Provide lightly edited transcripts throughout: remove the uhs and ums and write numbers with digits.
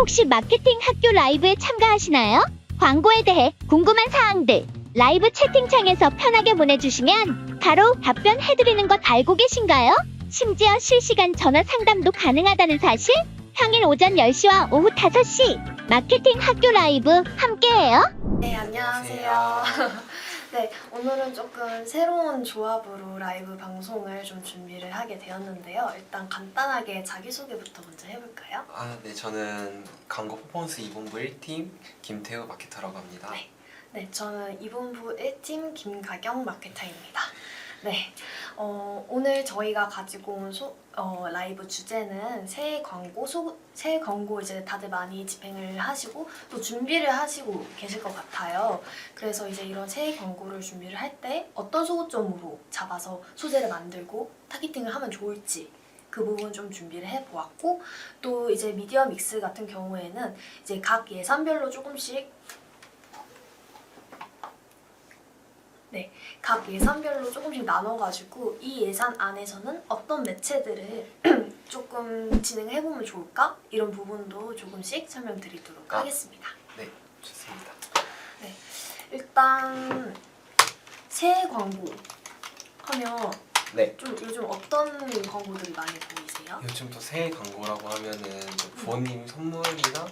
혹시 마케팅 학교 라이브에 참가하시나요? 광고에 대해 궁금한 사항들 라이브 채팅창에서 편하게 보내주시면 바로 답변해드리는 것 알고 계신가요? 심지어 실시간 전화 상담도 가능하다는 사실? 평일 오전 10시와 오후 5시 마케팅 학교 라이브 함께해요. 네, 안녕하세요. 네, 오늘은 조금 새로운 조합으로 라이브 방송을 좀 준비를 하게 되었는데요. 일단 간단하게 자기소개부터 먼저 해볼까요? 네, 저는 광고 퍼포먼스 2본부 1팀 김태우 마케터라고 합니다. 네, 저는 2본부 1팀 김가경 마케터입니다. 네, 오늘 저희가 가지고 온 라이브 주제는 새해 광고 이제 다들 많이 집행을 하시고 또 준비를 하시고 계실 것 같아요. 그래서 이제 이런 새해 광고를 준비를 할 때 어떤 소구점으로 잡아서 소재를 만들고 타겟팅을 하면 좋을지 그 부분 좀 준비를 해보았고, 또 이제 미디어 믹스 같은 경우에는 이제 각 예산별로 조금씩 나눠가지고 이 예산 안에서는 어떤 매체들을 조금 진행해보면 좋을까? 이런 부분도 조금씩 설명드리도록 하겠습니다. 네, 좋습니다. 네, 일단 새해 광고 하면 좀 요즘 어떤 광고들이 많이 보이세요? 요즘 또 새해 광고라고 하면은 또 부모님 선물이나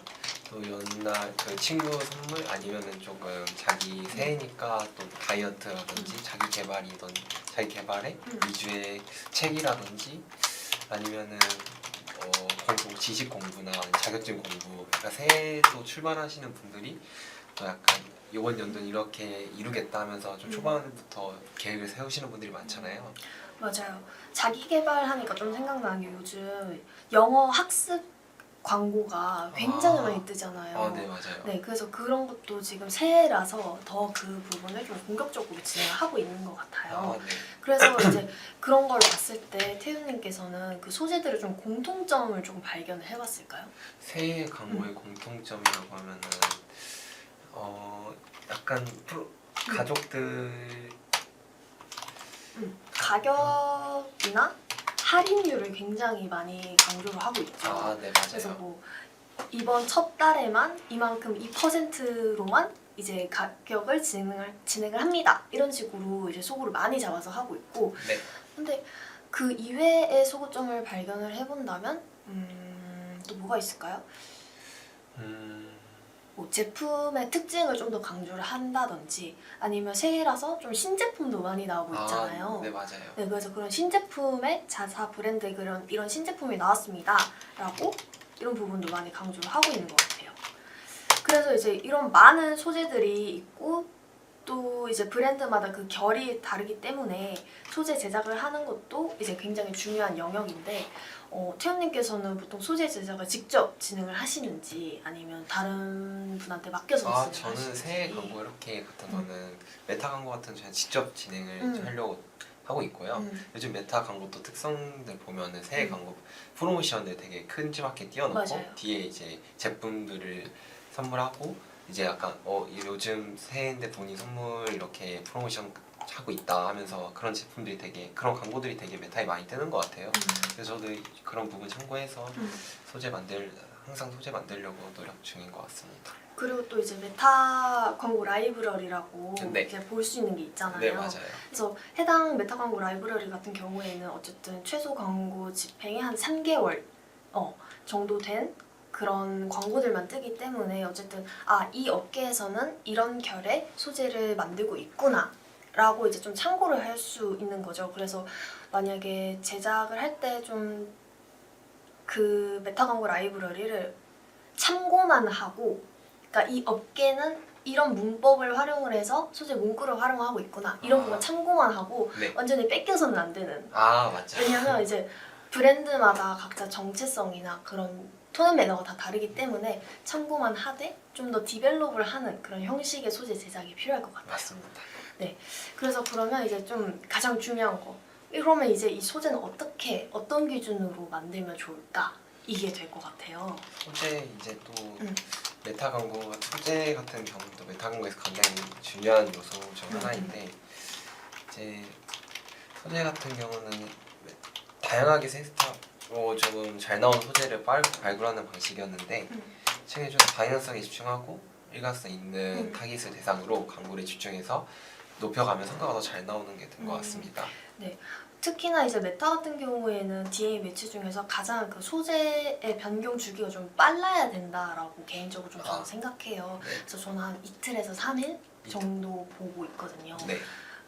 또 연말 그 친구 선물 아니면은 조금 자기 새해니까 또 다이어트라든지 자기 개발의 위주의 책이라든지 아니면은 지식 공부나 자격증 공부. 그러니까 새해도 출발하시는 분들이 또 약간 이번 연도는 이렇게 이루겠다 하면서 좀 초반부터 계획을 세우시는 분들이 많잖아요. 맞아요. 자기 개발하니까 좀 생각나는 게 요즘 영어 학습 광고가 굉장히 많이 뜨잖아요. 네, 맞아요. 네, 그래서 그런 것도 지금 새해라서 더 그 부분을 좀 공격적으로 진행하고 있는 것 같아요. 네. 그래서 이제 그런 걸 봤을 때 태우님께서는 그 소재들을 좀 공통점을 조금 발견을 해봤을까요? 새해 광고의 공통점이라고 하면은 약간 가족들 가격이나 할인율을 굉장히 많이 강조를 하고 있죠. 네, 맞아요. 그래서 뭐 이번 첫 달에만 이만큼 2%로만 이제 가격을 진행을 합니다. 이런 식으로 이제 소구를 많이 잡아서 하고 있고, 네. 근데 그 이외의 소구점을 발견을 해본다면 또 뭐가 있을까요? 뭐 제품의 특징을 좀 더 강조를 한다든지 아니면 새해라서 좀 신제품도 많이 나오고 있잖아요. 네, 맞아요. 네, 그래서 그런 신제품의 자사 브랜드의 이런 신제품이 나왔습니다 라고 이런 부분도 많이 강조를 하고 있는 것 같아요. 그래서 이제 이런 많은 소재들이 있고 또 이제 브랜드마다 그 결이 다르기 때문에 소재 제작을 하는 것도 이제 굉장히 중요한 영역인데, 태연님께서는 보통 소재 제작을 직접 진행을 하시는지 아니면 다른 분한테 맡겨서 진행을 저는 새해 광고 이렇게 같은 거는 메타 광고 같은 저는 직접 진행을 하려고 하고 있고요. 요즘 메타 광고 또 특성들 보면은 새해 광고 프로모션을 되게 큼지막하게 띄워놓고 맞아요. 뒤에 이제 제품들을 선물하고 이제 약간 요즘 새해인데 본인 선물 이렇게 프로모션 하고 있다 하면서 그런 제품들이 그런 광고들이 되게 메타에 많이 뜨는 것 같아요. 그래서 저도 그런 부분 참고해서 항상 소재 만들려고 노력 중인 것 같습니다. 그리고 또 이제 메타 광고 라이브러리라고 네. 이제 볼 수 있는 게 있잖아요. 네, 맞아요. 그래서 해당 메타 광고 라이브러리 같은 경우에는 어쨌든 최소 광고 집행이 한 3개월 정도 된 그런 광고들만 뜨기 때문에 어쨌든 이 업계에서는 이런 결의 소재를 만들고 있구나 라고 이제 좀 참고를 할 수 있는 거죠. 그래서 만약에 제작을 할 때 좀 그 메타 광고 라이브러리를 참고만 하고, 그러니까 이 업계는 이런 문법을 활용을 해서 소재 문구를 활용하고 있구나 이런 것만 참고만 하고 완전히 뺏겨서는 안 되는. 맞죠. 왜냐면 이제 브랜드마다 각자 정체성이나 그런 톤 앤 매너가 다 다르기 때문에 참고만 하되 좀 더 디벨롭을 하는 그런 형식의 소재 제작이 필요할 것 같아요. 맞습니다. 네, 그래서 그러면 이제 좀 가장 중요한 거, 그러면 이제 이 소재는 어떤 기준으로 만들면 좋을까? 이게 될 것 같아요. 소재 이제 또 메타 광고 소재 같은 경우도 메타 광고에서 굉장히 중요한 요소 중 하나인데 이제 소재 같은 경우는 다양하게 조금 잘 나온 소재를 발굴하는 방식이었는데 책을 좀 다양성에 집중하고 일관성 있는 타깃을 대상으로 광고를 집중해서 높여가면 성과가 더 잘 나오는 게 된 것 같습니다. 특히나 이제 메타 같은 경우에는 DA 매치 중에서 가장 그 소재의 변경 주기가 좀 빨라야 된다라고 개인적으로 좀 저는 생각해요. 네. 그래서 저는 한 이틀에서 3일 정도 보고 있거든요. 네.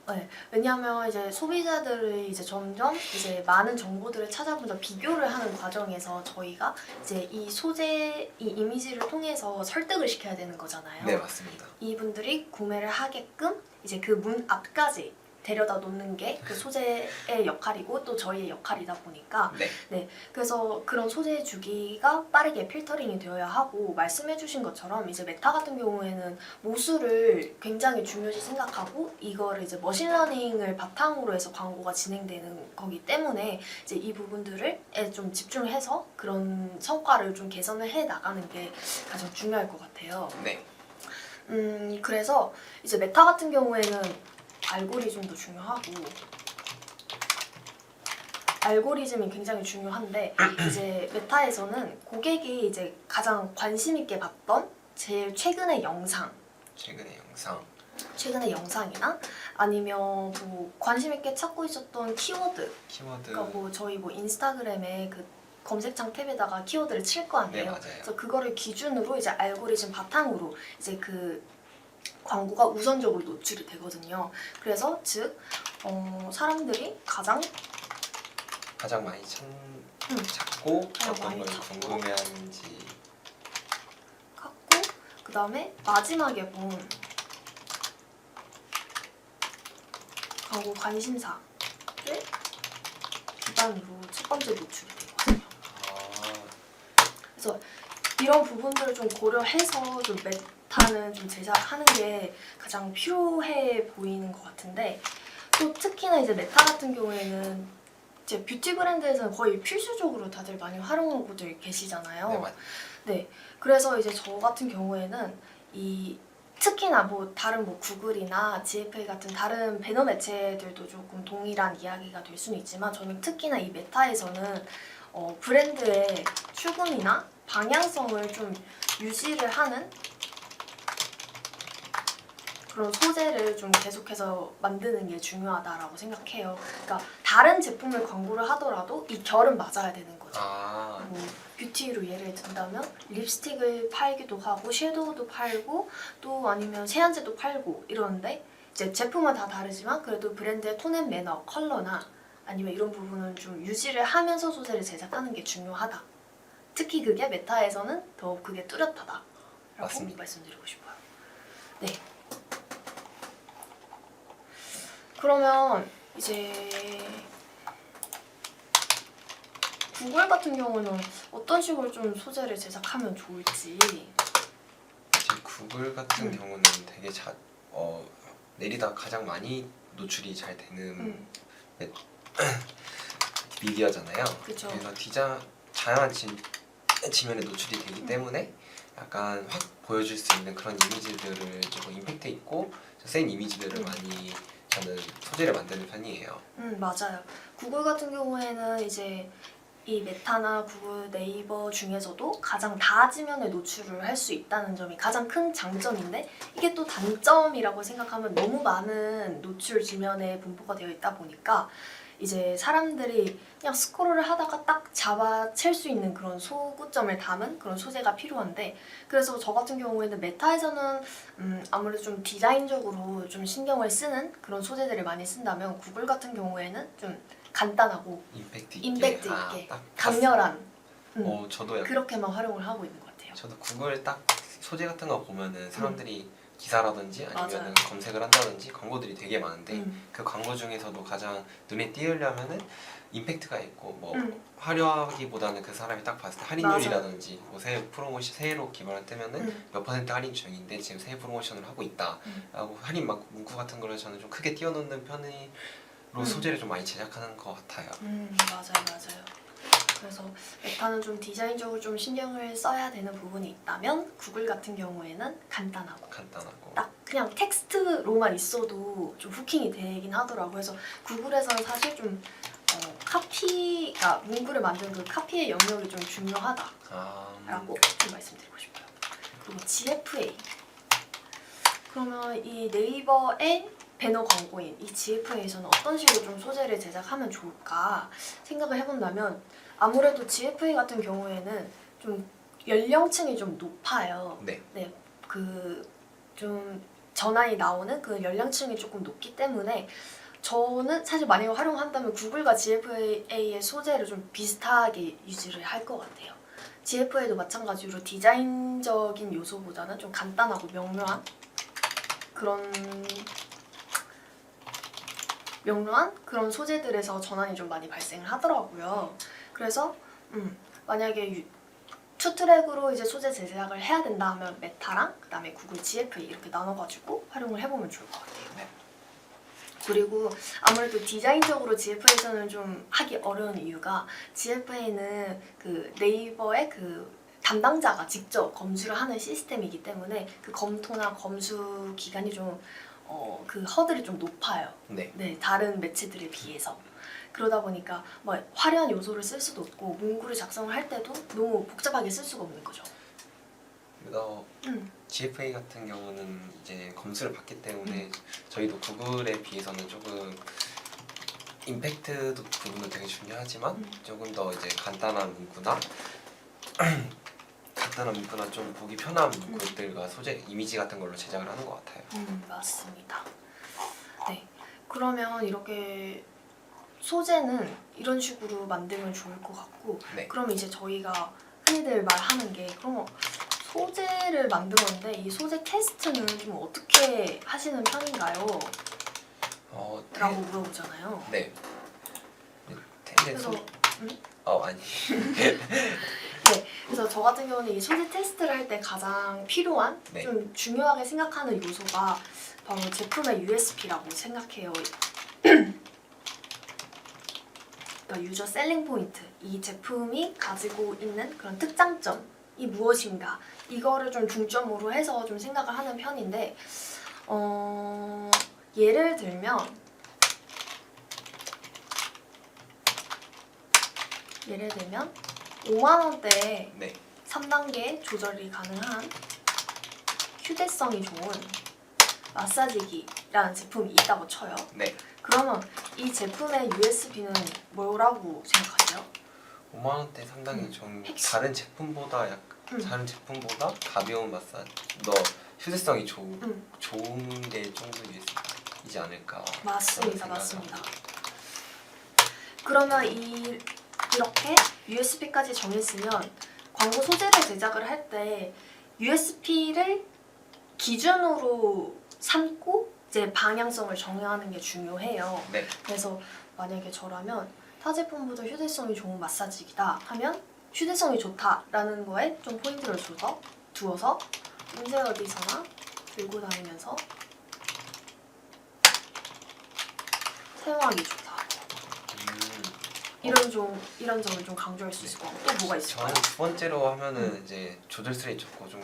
네, 왜냐하면 이제 소비자들이 이제 점점 이제 많은 정보들을 찾아보면서 비교를 하는 과정에서 저희가 이제 이 소재, 이 이미지를 통해서 설득을 시켜야 되는 거잖아요. 네, 맞습니다. 이분들이 구매를 하게끔 이제 그 문 앞까지 데려다 놓는 게 그 소재의 역할이고 또 저희의 역할이다 보니까 네. 그래서 그런 소재 주기가 빠르게 필터링이 되어야 하고 말씀해주신 것처럼 이제 메타 같은 경우에는 모수를 굉장히 중요시 생각하고 이거를 이제 머신러닝을 바탕으로 해서 광고가 진행되는 거기 때문에 이제 이 부분들을 좀 집중해서 그런 성과를 좀 개선을 해 나가는 게 가장 중요할 것 같아요. 네. 그래서 이제 메타 같은 경우에는 알고리즘도 중요하고 알고리즘이 굉장히 중요한데 이제 메타에서는 고객이 이제 가장 관심 있게 봤던 제일 최근의 영상이나 아니면 뭐 관심 있게 찾고 있었던 키워드 그러니까 뭐 저희 뭐 인스타그램에 그 검색창 탭에다가 키워드를 칠 거 아니에요. 네, 맞아요. 그래서 그거를 기준으로 이제 알고리즘 바탕으로 이제 그 광고가 우선적으로 노출이 되거든요. 그래서 즉 사람들이 가장 많이 찾고 가장 어떤 많이 걸 찾고. 궁금해하는지 갖고 그 다음에 마지막에 본 광고 관심사를 기반으로 첫 번째 노출이 되거든요. 그래서 이런 부분들을 좀 고려해서 좀 메타는 좀 제작하는 게 가장 필요해 보이는 것 같은데 또 특히나 이제 메타 같은 경우에는 이제 뷰티 브랜드에서는 거의 필수적으로 다들 많이 활용하고들 계시잖아요. 네, 맞 네, 그래서 이제 저 같은 경우에는 이 특히나 뭐 다른 뭐 구글이나 GFA 같은 다른 배너 매체들도 조금 동일한 이야기가 될 수는 있지만 저는 특히나 이 메타에서는 브랜드의 추구미나 방향성을 좀 유지를 하는 그런 소재를 좀 계속해서 만드는 게 중요하다라고 생각해요. 그러니까 다른 제품을 광고를 하더라도 이 결은 맞아야 되는 거죠. 뭐 뷰티로 예를 든다면 립스틱을 팔기도 하고 섀도우도 팔고 또 아니면 세안제도 팔고 이러는데 이제 제품은 다 다르지만 그래도 브랜드의 톤 앤 매너, 컬러나 아니면 이런 부분은 좀 유지를 하면서 소재를 제작하는 게 중요하다. 특히 그게 메타에서는 더 그게 뚜렷하다라고 맞습니다. 말씀드리고 싶어요. 네. 그러면 이제 구글 같은 경우는 어떤 식으로 좀 소재를 제작하면 좋을지. 이제 구글 같은 경우는 되게 내리다 가장 많이 노출이 잘 되는 미디어잖아요. 그쵸. 그래서 다양한 지면에 노출이 되기 때문에 약간 확 보여줄 수 있는 그런 이미지들을 조금 임팩트 있고 센 이미지들을 많이 저는 소재를 만드는 편이에요. 맞아요. 구글 같은 경우에는 이제 이 메타나 구글 네이버 중에서도 가장 다지면에 노출을 할 수 있다는 점이 가장 큰 장점인데 이게 또 단점이라고 생각하면 너무 많은 노출 지면에 분포가 되어 있다 보니까 이제 사람들이 그냥 스크롤을 하다가 딱 잡아챌 수 있는 그런 소구점을 담은 그런 소재가 필요한데 그래서 저 같은 경우에는 메타에서는 아무래도 좀 디자인적으로 좀 신경을 쓰는 그런 소재들을 많이 쓴다면 구글 같은 경우에는 좀 간단하고 임팩트 임팩트 있게, 있게 딱 강렬한 저도 약간 그렇게만 활용을 하고 있는 것 같아요. 저도 구글 딱 소재 같은 거 보면은 사람들이 기사라든지 아니면 맞아요. 검색을 한다든지 광고들이 되게 많은데 그 광고 중에서도 가장 눈에 띄으려면은 임팩트가 있고 뭐 화려하기보다는 그 사람이 딱 봤을 때 할인율이라든지 뭐 새해로 기반을 뜨면은 몇 퍼센트 할인 중인데 지금 새해 프로모션을 하고 있다 라고 할인 막 문구 같은 거를 저는 좀 크게 띄워놓는 편으로 소재를 좀 많이 제작하는 것 같아요. 맞아요. 그래서 메타는 좀 디자인적으로 좀 신경을 써야 되는 부분이 있다면 구글 같은 경우에는 간단하고 딱 그냥 텍스트로만 있어도 좀 후킹이 되긴 하더라고요. 그래서 구글에서는 사실 좀 카피가 문구를 만드는 그 카피의 영역이 좀 중요하다라고 좀 말씀드리고 싶어요. 그리고 GFA. 그러면 이 네이버의 배너 광고인 이 GFA에서는 어떤 식으로 좀 소재를 제작하면 좋을까 생각을 해본다면 아무래도 GFA 같은 경우에는 좀 연령층이 좀 높아요. 네. 네, 그 좀 전환이 나오는 그 연령층이 조금 높기 때문에 저는 사실 만약에 활용한다면 구글과 GFA의 소재를 좀 비슷하게 유지를 할 것 같아요. GFA도 마찬가지로 디자인적인 요소보다는 좀 간단하고 명료한 그런 소재들에서 전환이 좀 많이 발생을 하더라고요. 그래서 만약에 투트랙으로 이제 소재 제작을 해야 된다 하면 메타랑 그다음에 구글 GFA 이렇게 나눠가지고 활용을 해보면 좋을 것 같아요. 네. 그리고 아무래도 디자인적으로 GFA에서는 좀 하기 어려운 이유가 GFA는 그 네이버의 그 담당자가 직접 검수를 하는 시스템이기 때문에 그 검토나 검수 기간이 좀 그 허들이 좀 높아요. 네. 네, 다른 매체들에 비해서. 그러다 보니까 뭐 화려한 요소를 쓸 수도 없고 문구를 작성을 할 때도 너무 복잡하게 쓸 수가 없는 거죠. GFA 같은 경우는 이제 검수를 받기 때문에 저희도 구글에 비해서는 조금 임팩트 부분도 되게 중요하지만 조금 더 이제 간단한 문구나 좀 보기 편한 문구들과 소재, 이미지 같은 걸로 제작을 하는 것 같아요. 맞습니다. 네, 그러면 이렇게 소재는 이런 식으로 만들면 좋을 것 같고 네. 그럼 이제 저희가 흔히들 말하는 게 그러면 소재를 만드는데 이 소재 테스트는 좀 어떻게 하시는 편인가요? 라고 물어보잖아요. 네. 그래서 아니. 네, 그래서 저 같은 경우는 이 소재 테스트를 할 때 가장 필요한 네. 좀 중요하게 생각하는 요소가 바로 제품의 USP라고 생각해요. 그러니까 유저 셀링 포인트, 이 제품이 가지고 있는 그런 특장점이 무엇인가 이거를 좀 중점으로 해서 좀 생각을 하는 편인데 예를 들면 5만 원대에 네. 3단계 조절이 가능한 휴대성이 좋은 마사지기라는 제품이 있다고 쳐요. 네. 그러면 이 제품의 USB는 뭐라고 생각하세요? 5만 원대 상당히 좀 핵심. 다른 제품보다 가벼운 마사지, 휴대성이 좋은 게 좀 더 USB이지 않을까. 맞습니다. 그러면 이렇게 USB까지 정했으면 광고 소재를 제작을 할 때 USB를 기준으로 삼고 이제 방향성을 정하는 게 중요해요. 네. 그래서 만약에 저라면 타 제품보다 휴대성이 좋은 마사지기다 하면 휴대성이 좋다라는 거에 좀 포인트를 두어서 언제 어디서나 들고 다니면서 사용하기 좋다. 이런 점을 좀 강조할 수 있을 것 같고 또 뭐가 있을까요? 저는 두 번째로 하면은 이제 조절스레이 좋고 좀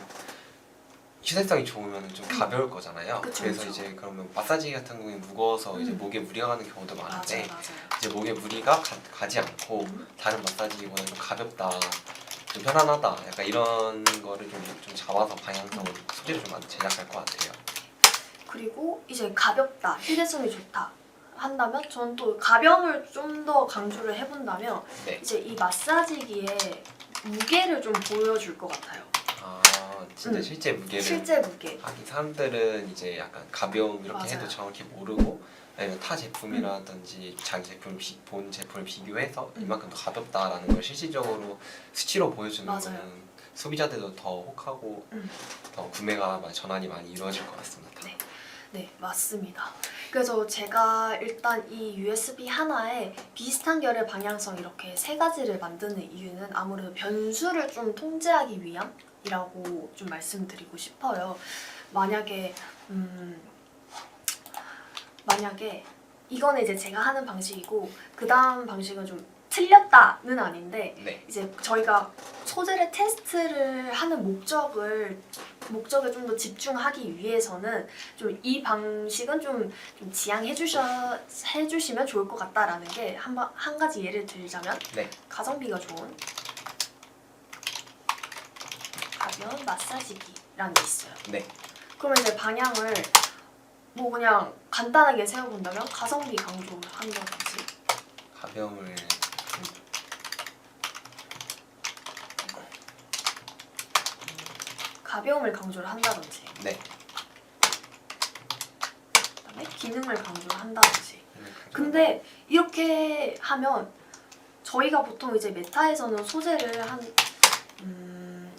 휴대성이 좋으면 좀 가벼울 거잖아요. 그쵸, 그래서 그쵸. 이제 그러면 마사지 같은 경우에 무거워서 이제 목에 무리가 가는 경우도 많은데 맞아요. 이제 목에 무리가 가지 않고 다른 마사지기보다 좀 가볍다, 좀 편안하다, 약간 이런 거를 좀 잡아서 방향성을 소재를 좀 많이 제작할 것 같아요. 그리고 이제 가볍다, 휴대성이 좋다 한다면 저는 또 가벼움을 좀 더 강조를 해본다면 네. 이제 이 마사지기의 무게를 좀 보여줄 것 같아요. 진짜 실제 무게를 실제 무게. 하긴 사람들은 이제 약간 가벼움 이렇게 맞아요. 해도 정확히 모르고 아니면 타 제품이라든지 자기 제품 본 제품을 비교해서 이만큼 더 가볍다라는 걸 실질적으로 수치로 보여주는 맞아요. 거는 소비자들도 더 혹하고 더 구매가 전환이 많이 이루어질 것 같습니다. 네, 맞습니다. 그래서 제가 일단 이 USB 하나에 비슷한 결의 방향성 이렇게 세 가지를 만드는 이유는 아무래도 변수를 좀 통제하기 위함이라고 좀 말씀드리고 싶어요. 만약에 이거는 이제 제가 하는 방식이고 그 다음 방식은 좀 틀렸다는 아닌데 네. 이제 저희가 소재를 테스트를 하는 목적에 좀 더 집중하기 위해서는 좀 이 방식은 좀 지양해 주시면 좋을 것 같다라는 게 한 가지 예를 들자면 네. 가성비가 좋은 가벼운 마사지기 게 있어요. 네. 그러면 이제 방향을 뭐 그냥 간단하게 세워본다면 가성비 강조를 한다든지 가벼움을 가벼움을 강조를 한다든지 네. 그다음에 기능을 강조를 한다든지. 근데 이렇게 하면 저희가 보통 이제 메타에서는 소재를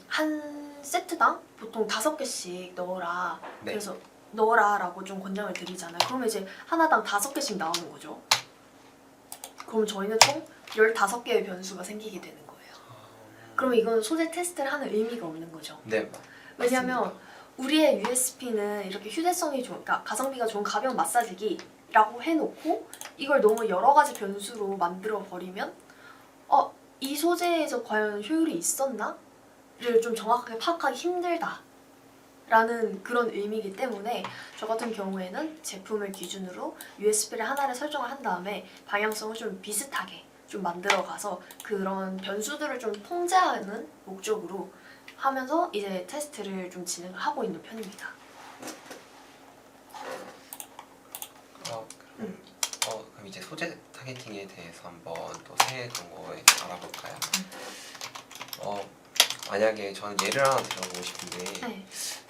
한 세트당 보통 5개씩 넣어라. 네. 그래서 넣어라라고 좀 권장을 드리잖아요. 그러면 이제 하나당 5개씩 나오는 거죠. 그럼 저희는 총 15개의 변수가 생기게 되는 거예요. 그러면 이건 소재 테스트를 하는 의미가 없는 거죠. 네. 왜냐면 맞습니다. 우리의 우리의 USP는 이렇게 휴대성이 좋은, 그러니까 가성비가 좋은 가벼운 마사지기라고 해놓고 이걸 너무 여러 가지 변수로 만들어 버리면 이 소재에서 과연 효율이 있었나?를 좀 정확하게 파악하기 힘들다 라는 그런 의미이기 때문에 저 같은 경우에는 제품을 기준으로 USB를 하나를 설정을 한 다음에 방향성을 좀 비슷하게 좀 만들어가서 그런 변수들을 좀 통제하는 목적으로 하면서 이제 테스트를 좀 진행을 하고 있는 편입니다. 그럼 이제 소재 타겟팅에 대해서 한번 또 새해 정보에 알아볼까요? 만약에 저는 예를 하나 들어보고 싶은데 네.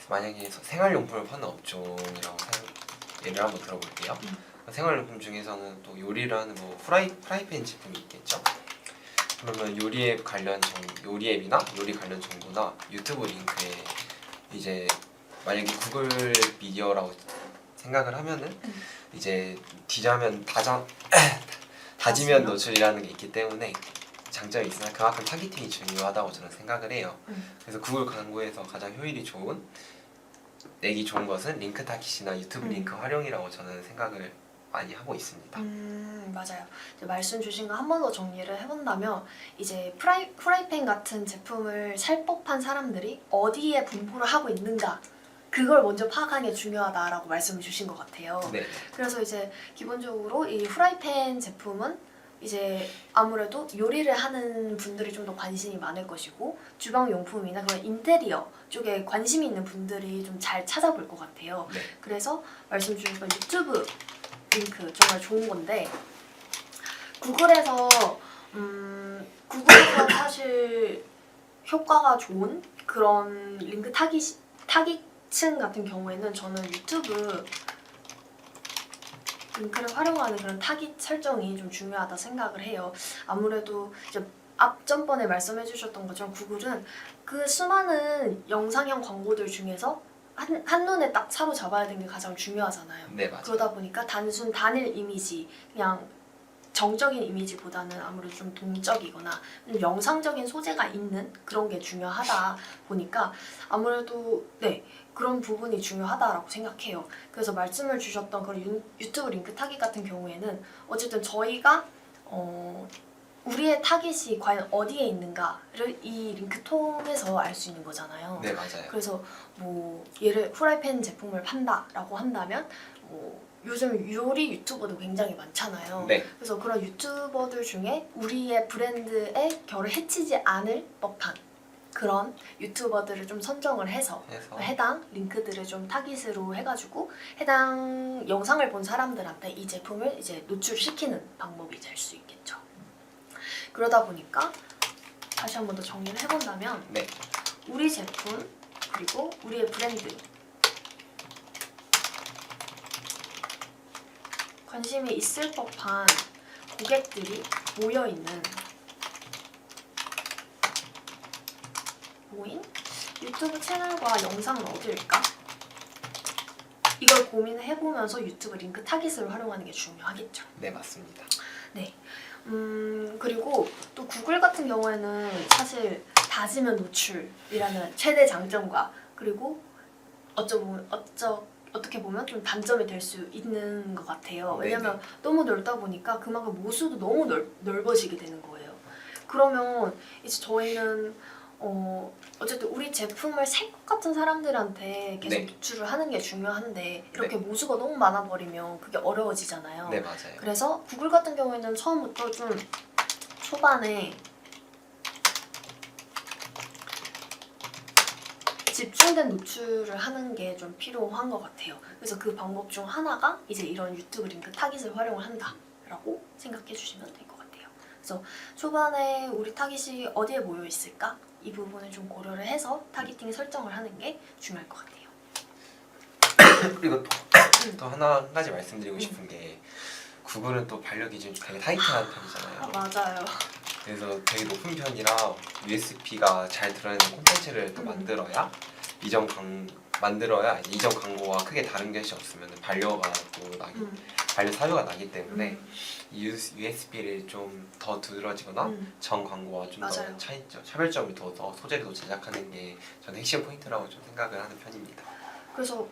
만약에 생활용품을 파는 업종이라고 예를 한번 들어볼게요. 생활용품 중에서는 또 요리를 하는 뭐 프라이팬 제품이 있겠죠. 그러면 요리 앱 요리 관련 정보나 유튜브 링크에 이제 만약에 구글 미디어라고 생각을 하면은 이제 다지면 노출이라는 게 있기 때문에 장점이 있으나 그만큼 타겟팅이 중요하다고 저는 생각을 해요. 그래서 구글 광고에서 가장 효율이 좋은 내기 좋은 것은 링크 타깃이나 유튜브 링크 활용이라고 저는 생각을 많이 하고 있습니다. 맞아요. 이제 말씀 주신 거 한 번 더 정리를 해본다면 이제 프라이팬 같은 제품을 살 법한 사람들이 어디에 분포를 하고 있는가 그걸 먼저 파악하는 게 중요하다라고 말씀을 주신 것 같아요. 네. 그래서 이제 기본적으로 이 프라이팬 제품은 이제 아무래도 요리를 하는 분들이 좀 더 관심이 많을 것이고 주방용품이나 그런 인테리어 쪽에 관심이 있는 분들이 좀 잘 찾아볼 것 같아요. 네. 그래서 말씀 주신 유튜브 링크 정말 좋은 건데 구글에서 사실 효과가 좋은 그런 링크 타깃층 같은 경우에는 저는 유튜브 링크를 활용하는 그런 타깃 설정이 좀 중요하다 생각을 해요. 아무래도 이제 앞전번에 말씀해 주셨던 것처럼 구글은 그 수많은 영상형 광고들 중에서 한눈에 딱 사로잡아야 되는 게 가장 중요하잖아요. 네, 맞아요. 그러다 보니까 단일 이미지, 그냥 정적인 이미지보다는 아무래도 좀 동적이거나 영상적인 소재가 있는 그런 게 중요하다 보니까 아무래도 그런 부분이 중요하다라고 생각해요. 그래서 말씀을 주셨던 그런 유튜브 링크 타깃 같은 경우에는 어쨌든 저희가 우리의 타깃이 과연 어디에 있는가를 이 링크 통해서 알 수 있는 거잖아요. 네, 맞아요. 그래서 뭐 프라이팬 제품을 판다라고 한다면 요즘 요리 유튜버도 굉장히 많잖아요. 네. 그래서 그런 유튜버들 중에 우리의 브랜드의 결을 해치지 않을 법한 그런 유튜버들을 좀 선정을 해서 해당 링크들을 좀 타깃으로 해가지고 해당 영상을 본 사람들한테 이 제품을 이제 노출시키는 방법이 될 수 있겠죠. 그러다 보니까 다시 한 번 더 정리를 해본다면 네. 우리 제품 그리고 우리의 브랜드 관심이 있을 법한 고객들이 모인 유튜브 채널과 영상은 어디일까? 이걸 고민해보면서 유튜브 링크 타깃을 활용하는 게 중요하겠죠. 네, 맞습니다. 네. 그리고 또 구글 같은 경우에는 사실 다지면 노출이라는 최대 장점과 그리고 어떻게 보면 좀 단점이 될 수 있는 것 같아요. 왜냐면 네네. 너무 넓다 보니까 그만큼 모수도 너무 넓어지게 되는 거예요. 그러면 이제 저희는 어쨌든 우리 제품을 살 것 같은 사람들한테 계속 네. 노출을 하는 게 중요한데 이렇게 모수가 너무 많아버리면 그게 어려워지잖아요. 네, 맞아요. 그래서 구글 같은 경우에는 처음부터 좀 초반에 집중된 노출을 하는 게 좀 필요한 것 같아요. 그래서 그 방법 중 하나가 이제 이런 유튜브 링크 타깃을 활용을 한다라고 생각해 주시면 될 것 같아요. 그래서 초반에 우리 타깃이 어디에 모여 있을까? 이 부분을 좀 고려를 해서 타깃팅 설정을 하는 게 중요할 것 같아요. 그리고 또 한 가지 말씀드리고 싶은 게 구글은 또 반려 기준이 되게 타이트한 편이잖아요. 맞아요. 그래서 되게 높은 편이라 USP가 잘 드러나는 콘텐츠를 또 만들어야 만들어야 이전 광고와 크게 다른 것이 없으면 반려 사유가 나기 때문에 이 USP를 좀 더 두드러지거나 전 광고와 좀 더 맞아요. 차별점을 더 소재를 더 제작하는 게 저는 핵심 포인트라고 좀 생각을 하는 편입니다. 그래서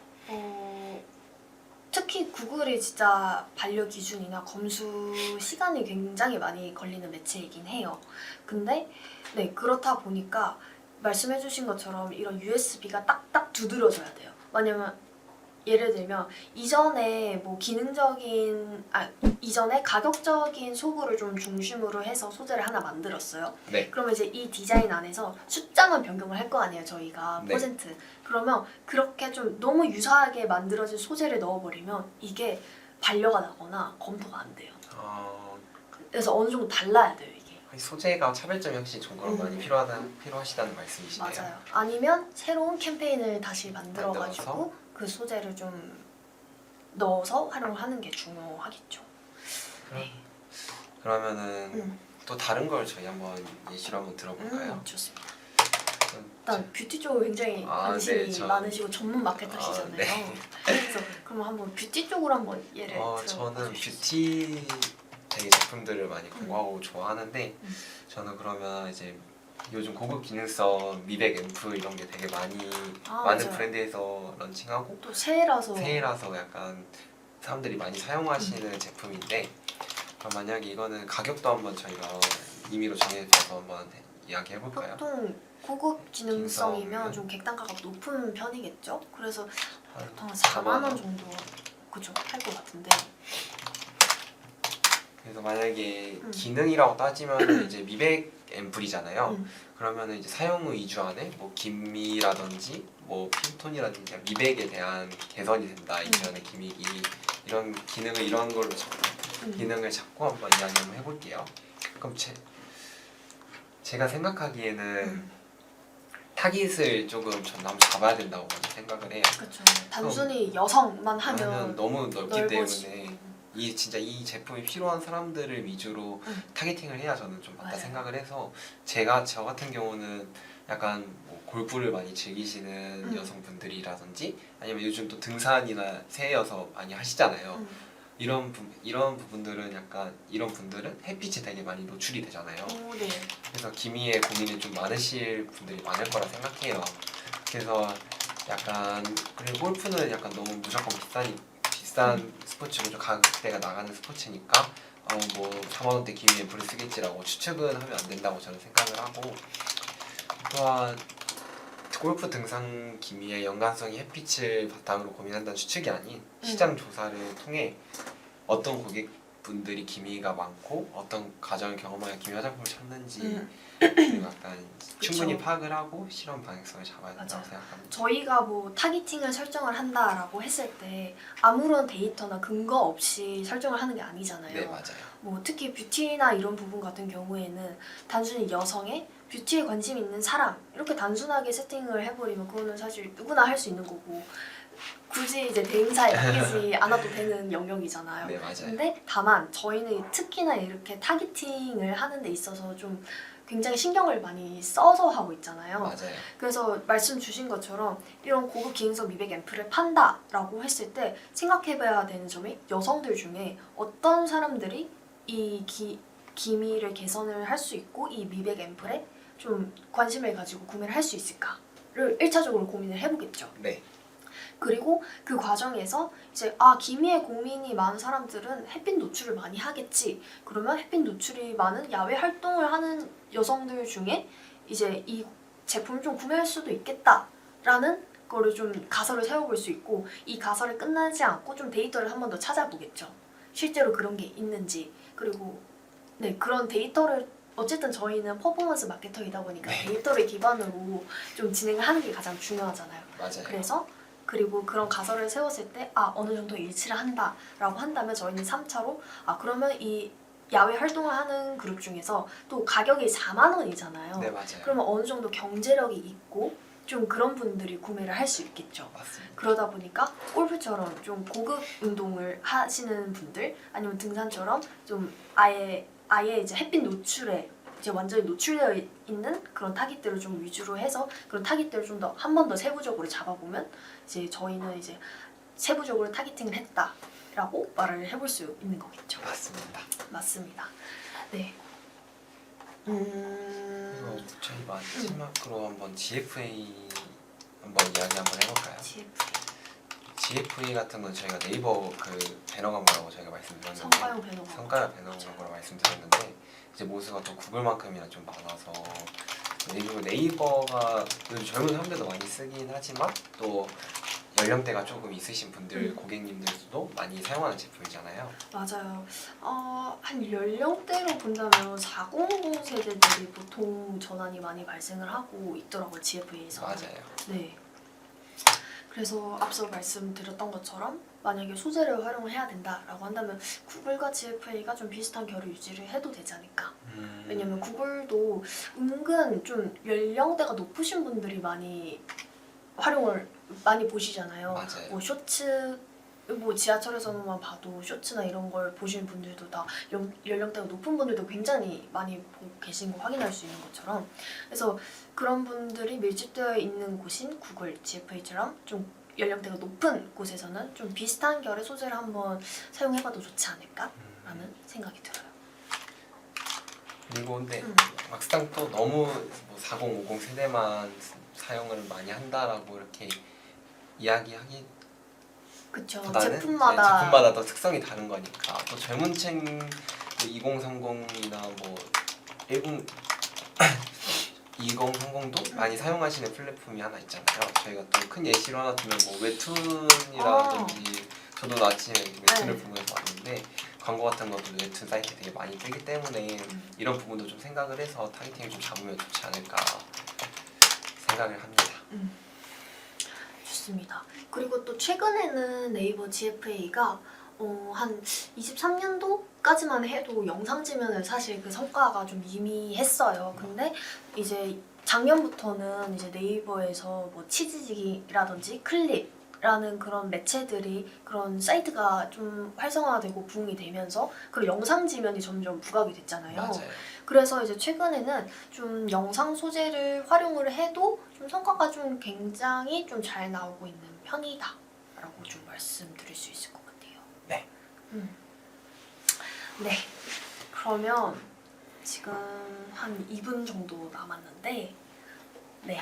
특히 구글이 진짜 반려 기준이나 검수 시간이 굉장히 많이 걸리는 매체이긴 해요. 근데 네 그렇다 보니까 말씀해주신 것처럼 이런 USB가 딱딱 두드러져야 돼요. 왜냐면 예를 들면 이전에 이전에 가격적인 소구를 좀 중심으로 해서 소재를 하나 만들었어요. 네. 그러면 이제 이 디자인 안에서 숫자만 변경을 할 거 아니에요, 저희가 네. 퍼센트. 그러면 그렇게 좀 너무 유사하게 만들어진 소재를 넣어버리면 이게 반려가 나거나 검토가 안 돼요. 그래서 어느 정도 달라야 돼요, 이게. 소재가 차별점이 확실히 좀 그런 많이 필요하시다는 말씀이시네요. 맞아요. 아니면 새로운 캠페인을 다시 만들어가지고 만들어서? 그 소재를 좀 넣어서 활용을 하는 게 중요하겠죠. 그러면은 또 다른 걸 저희 한번 예시로 한번 들어볼까요? 좋습니다. 일단 뷰티 쪽으로 굉장히 관심이 많으시고 전문 마케터시잖아요. 네. 그래서 그럼 한번 뷰티 쪽으로 한번 예를 들어. 저는 뷰티 되게 제품들을 많이 공부하고 좋아하는데 저는 그러면 이제 요즘 고급 기능성 미백 앰플 이런 게 되게 많은 맞아요. 브랜드에서 런칭하고 또 새해라서 약간 사람들이 많이 사용하시는 제품인데 그럼 만약에 이거는 가격도 한번 저희가 임의로 정해서 한번 이야기해 볼까요? 보통 고급 기능성이면 기능성이면? 좀 객단가가 높은 편이겠죠. 그래서 한 보통 4만 원 정도 그죠 할 것 같은데. 그래서 만약에 기능이라고 따지면 이제 미백 앰플이잖아요. 그러면은 이제 사용 위주 안에 뭐 기미라든지 뭐 핀톤이라든지 그냥 미백에 대한 개선이 된다 이전의 기믹이 이런 기능을 이런 걸로 기능을 잡고 한번 이야기 한번 해볼게요. 그럼 제가 생각하기에는 타깃을 조금 전 한번 잡아야 된다고 생각을 해요. 그렇죠. 단순히 여성만 하면 너무 넓기 넓어지고. 때문에 진짜 이 제품이 필요한 사람들을 위주로 타겟팅을 해야 저는 좀 맞다 맞아요. 생각을 해서 저 같은 경우는 약간 뭐 골프를 많이 즐기시는 여성분들이라든지 아니면 요즘 또 등산이나 새해여서 많이 하시잖아요. 이런 부분들은 이런 분들은 햇빛에 되게 많이 노출이 되잖아요. 네. 그래서 기미에 고민이 좀 많으실 분들이 많을 거라 생각해요. 그래서 그리고 골프는 약간 너무 무조건 비싼 스포츠고 좀 가격대가 나가는 스포츠니까 뭐 4만 원대 기미 앰플을 쓰겠지라고 추측은 하면 안 된다고 저는 생각을 하고 또한 골프 등산 기미의 연관성이 햇빛을 바탕으로 고민한다는 추측이 아닌 시장 조사를 통해 어떤 고객분들이 기미가 많고 어떤 과정을 경험하여 기미 화장품을 찾는지 그리고 충분히 파악을 하고 실험 방향성을 잡아야 된다고 생각합니다. 저희가 뭐 타깃팅을 설정을 한다라고 했을 때 아무런 데이터나 근거 없이 설정을 하는 게 아니잖아요. 네, 맞아요. 뭐 특히 뷰티나 이런 부분 같은 경우에는 단순히 여성의 뷰티에 관심 있는 사람 이렇게 단순하게 세팅을 해버리면 그거는 사실 누구나 할 수 있는 거고 굳이 이제 대응사에 맡기지 않아도 되는 영역이잖아요. 네, 맞아요. 근데 다만 저희는 특히나 이렇게 타깃팅을 하는 데 있어서 좀 굉장히 신경을 많이 써서 하고 있잖아요. 맞아요. 그래서 말씀 주신 것처럼 이런 고급 기능성 미백 앰플을 판다라고 했을 때 생각해봐야 되는 점이 여성들 중에 어떤 사람들이 이 기미를 개선을 할 수 있고 이 미백 앰플에 좀 관심을 가지고 구매를 할 수 있을까를 1차적으로 고민을 해보겠죠. 네. 그리고 그 과정에서 이제 기미에 고민이 많은 사람들은 햇빛 노출을 많이 하겠지. 그러면 햇빛 노출이 많은 야외 활동을 하는 여성들 중에 이제 이 제품을 좀 구매할 수도 있겠다라는 거를 좀 가설을 세워볼 수 있고 이 가설이 끝나지 않고 좀 데이터를 한 번 더 찾아보겠죠. 실제로 그런 게 있는지 그리고 네 그런 데이터를 어쨌든 저희는 퍼포먼스 마케터이다 보니까 네. 데이터를 기반으로 좀 진행을 하는 게 가장 중요하잖아요. 맞아요. 그래서 그리고 그런 가설을 세웠을 때 어느 정도 일치를 한다라고 한다면 저희는 3차로 그러면 이 야외 활동을 하는 그룹 중에서 또 가격이 4만 원이잖아요. 네 맞아요. 그러면 어느 정도 경제력이 있고 좀 그런 분들이 구매를 할 수 있겠죠. 맞습니다. 그러다 보니까 골프처럼 좀 고급 운동을 하시는 분들 아니면 등산처럼 좀 아예 이제 햇빛 노출에 이제 완전히 노출되어 있는 그런 타깃들을 좀 위주로 해서 그런 타깃들을 좀 더 한 번 더 세부적으로 잡아보면 이제 저희는 이제 세부적으로 타깃팅을 했다라고 말을 해볼 수 있는 거겠죠. 맞습니다. 맞습니다. 네. 그리고 저희 마지막으로 한번 GFA 한번 이야기 한번 해볼까요? GFA 같은 건 저희가 네이버 그 배너 광고라고 저희가 말씀드렸는데 성과용 배너 광고. 성과용 배너 광고라고 말씀드렸는데 이제 모수가 또 구글만큼이나 좀 많아서 그리고 네이버가 요즘 젊은 사람들도 많이 쓰긴 하지만 또 연령대가 조금 있으신 분들 고객님들도 많이 사용하는 제품이잖아요. 맞아요. 한 연령대로 본다면 4050 세대들이 보통 전환이 많이 발생을 하고 있더라고요. GFA에서. 맞아요. 네. 그래서 앞서 말씀드렸던 것처럼 만약에 소재를 활용을 해야 된다라고 한다면 구글과 GFA가 좀 비슷한 결을 유지를 해도 되지 않을까. 왜냐면 구글도 은근 좀 연령대가 높으신 분들이 많이 활용을 많이 보시잖아요. 맞아요. 뭐 쇼츠 뭐 지하철에서만 봐도 쇼츠나 이런 걸 보시는 분들도 다 연령대가 높은 분들도 굉장히 많이 보고 계신 거 확인할 수 있는 것처럼 그래서 그런 분들이 밀집되어 있는 곳인 구글, GFA처럼 좀 연령대가 높은 곳에서는 좀 비슷한 결의 소재를 한번 사용해봐도 좋지 않을까라는 생각이 들어요. 그리고 근데 막상 또 너무 뭐 4050 세대만 사용을 많이 한다라고 이렇게 이야기하기 그쵸. 보다는 제품마다 또 특성이 다른 거니까 또 젊은 층 2030이나 뭐 2030도 많이 사용하시는 플랫폼이 하나 있잖아요. 저희가 또 큰 예시로 하나 들면 뭐 웹툰이라든지 저도 아침에 웹툰을 보면서 왔는데 광고 같은 것도 웹툰 사이트에 되게 많이 뜨기 때문에 이런 부분도 좀 생각을 해서 타겟팅을 좀 잡으면 좋지 않을까 생각을 합니다. 좋습니다. 그리고 또 최근에는 네이버 GFA가 한 23년도까지만 해도 영상 지면을 사실 그 성과가 좀 미미했어요. 근데 이제 작년부터는 이제 네이버에서 뭐 치즈직이라든지 클립라는 그런 매체들이 그런 사이트가 좀 활성화되고 부흥이 되면서 그런 영상 지면이 점점 부각이 됐잖아요. 맞아요. 그래서 이제 최근에는 좀 영상 소재를 활용을 해도 좀 성과가 좀 굉장히 좀 잘 나오고 있는 편이다라고 좀 말씀드릴 수 있을 것 같아요. 네. 네. 그러면 지금 한 2분 정도 남았는데, 네.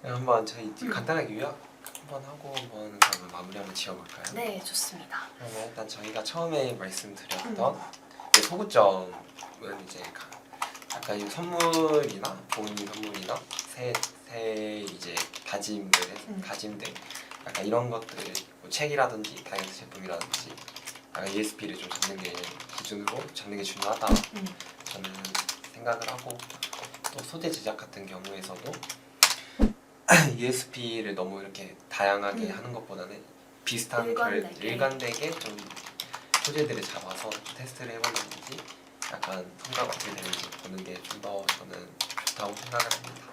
한번 저희 간단하게 요약 한번 하고 한번 그러면 마무리 한번 지어볼까요? 네, 좋습니다. 그러면 일단 저희가 처음에 말씀드렸던 소구점은 이제 약간 이 선물이나 부모님 선물이나 새 이제 다짐들 약간 이런 것들 뭐 책이라든지 다이어트 제품이라든지 약간 ESP를 좀 잡는 게 기준으로 잡는 게 중요하다 저는 생각을 하고 또 소재 제작 같은 경우에서도 ESP를 너무 이렇게 다양하게 하는 것보다는 비슷한 일관되게 좀 소재들을 잡아서 테스트를 해보는지 약간 성과가 어떻게 되는지 보는 게 좀 더 저는 좋다고 생각을 합니다.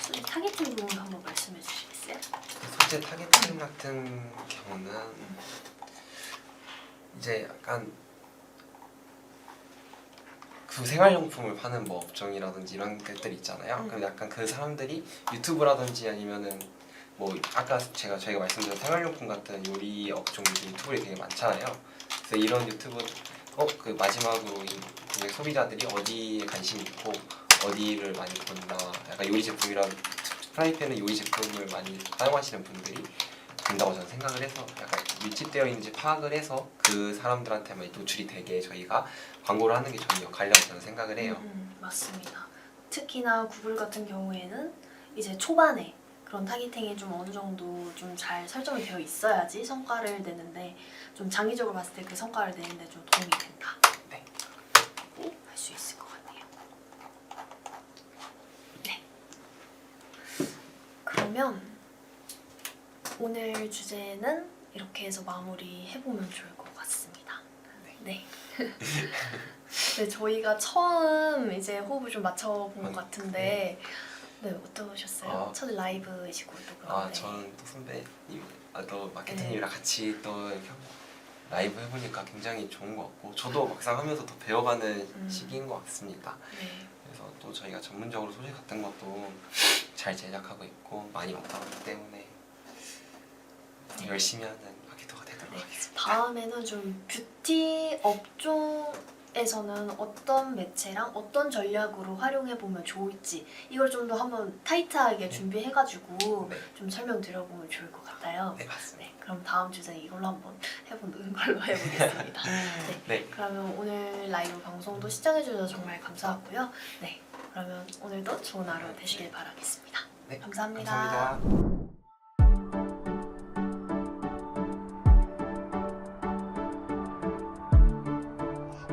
소재 타겟팅 부분 한번 말씀해 주시겠어요? 소재 타겟팅 같은 경우는 이제 약간 그 생활용품을 파는 뭐 업종이라든지 이런 것들 있잖아요. 그럼 약간 그 사람들이 유튜브라든지 아니면은 뭐 아까 저희가 말씀드린 생활용품 같은 요리 업종들이 유튜브에 되게 많잖아요. 그래서 이런 유튜브 그 마지막으로 이 고객 소비자들이 어디에 관심 있고 어디를 많이 본다. 약간 요리 제품이란 프라이팬은 요리 제품을 많이 사용하시는 분들이 된다고 저는 생각을 해서 약간 밀집되어 있는지 파악을 해서 그 사람들한테만 노출이 되게 저희가 광고를 하는 게 저희 역할이라고 저는 생각을 해요. 맞습니다. 특히나 구글 같은 경우에는 이제 초반에 그런 타깃팅이 좀 어느 정도 좀 잘 설정이 되어 있어야지 성과를 내는데 좀 장기적으로 봤을 때 그 성과를 내는데 좀 도움이 된다. 네. 할 수 있을 것 같네요. 네. 그러면 오늘 주제는 이렇게 해서 마무리해보면 좋을 것 같습니다. 네. 네, 저희가 처음 이제 호흡을 좀 맞춰본 것 같은데 네, 어떠셨어요? 첫 라이브이시고 또 그런데 저는 또 선배님, 또 마케터님이랑 같이 또 이렇게 라이브 해보니까 굉장히 좋은 것 같고 저도 막상 하면서 더 배워가는 시기인 것 같습니다. 네. 그래서 또 저희가 전문적으로 소식 같은 것도 잘 제작하고 있고 많이 맡아봤기 때문에 열심히 하는 마케터가 되도록 하겠습니다. 다음에는 좀 뷰티 업종에서는 어떤 매체랑 어떤 전략으로 활용해보면 좋을지 이걸 좀 더 한번 타이트하게 준비해가지고 네. 좀 설명드려보면 좋을 것 같아요. 네, 맞습니다. 네, 그럼 다음 주제 이걸로 한번 해보는 걸로 해보겠습니다. 네, 네. 그러면 오늘 라이브 방송도 시청해주셔서 정말 감사하고요. 네, 그러면 오늘도 좋은 하루 되시길 바라겠습니다. 네, 감사합니다. 감사합니다.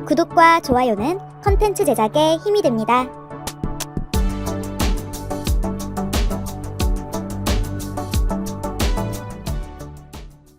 구독과 좋아요는 컨텐츠 제작에 힘이 됩니다.